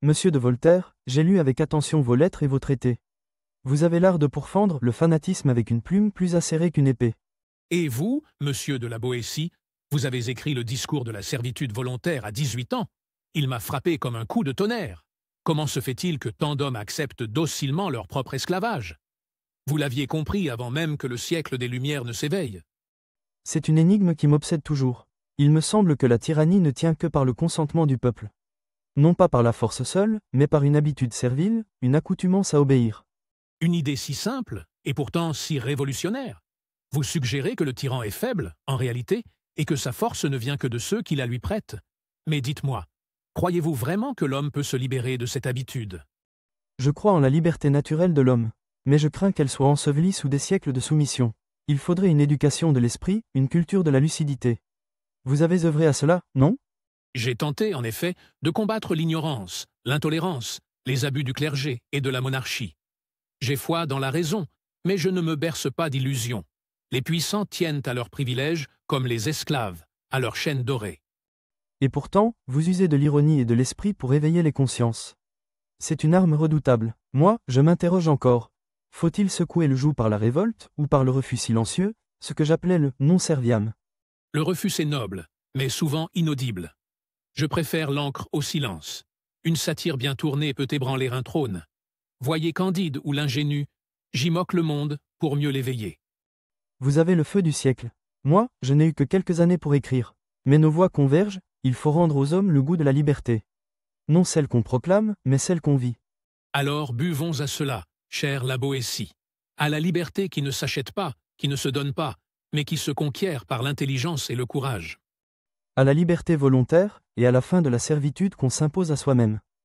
Monsieur de Voltaire, j'ai lu avec attention vos lettres et vos traités. Vous avez l'art de pourfendre le fanatisme avec une plume plus acérée qu'une épée. Et vous, monsieur de la Boétie, vous avez écrit le discours de la servitude volontaire à 18 ans. Il m'a frappé comme un coup de tonnerre. Comment se fait-il que tant d'hommes acceptent docilement leur propre esclavage? Vous l'aviez compris avant même que le siècle des Lumières ne s'éveille. C'est une énigme qui m'obsède toujours. Il me semble que la tyrannie ne tient que par le consentement du peuple. Non pas par la force seule, mais par une habitude servile, une accoutumance à obéir. Une idée si simple, et pourtant si révolutionnaire. Vous suggérez que le tyran est faible, en réalité, et que sa force ne vient que de ceux qui la lui prêtent. Mais dites-moi, croyez-vous vraiment que l'homme peut se libérer de cette habitude? Je crois en la liberté naturelle de l'homme. Mais je crains qu'elle soit ensevelie sous des siècles de soumission. Il faudrait une éducation de l'esprit, une culture de la lucidité. Vous avez œuvré à cela, non? J'ai tenté, en effet, de combattre l'ignorance, l'intolérance, les abus du clergé et de la monarchie. J'ai foi dans la raison, mais je ne me berce pas d'illusions. Les puissants tiennent à leurs privilèges comme les esclaves, à leur chaîne dorée. Et pourtant, vous usez de l'ironie et de l'esprit pour éveiller les consciences. C'est une arme redoutable. Moi, je m'interroge encore. Faut-il secouer le joug par la révolte, ou par le refus silencieux, ce que j'appelais le non serviam? Le refus est noble, mais souvent inaudible. Je préfère l'encre au silence. Une satire bien tournée peut ébranler un trône. Voyez Candide ou l'ingénu, j'y moque le monde pour mieux l'éveiller. Vous avez le feu du siècle. Moi, je n'ai eu que quelques années pour écrire. Mais nos voix convergent, il faut rendre aux hommes le goût de la liberté. Non celle qu'on proclame, mais celle qu'on vit. Alors buvons à cela, chère la Boétie, à la liberté qui ne s'achète pas, qui ne se donne pas, mais qui se conquiert par l'intelligence et le courage. À la liberté volontaire, et à la fin de la servitude qu'on s'impose à soi-même.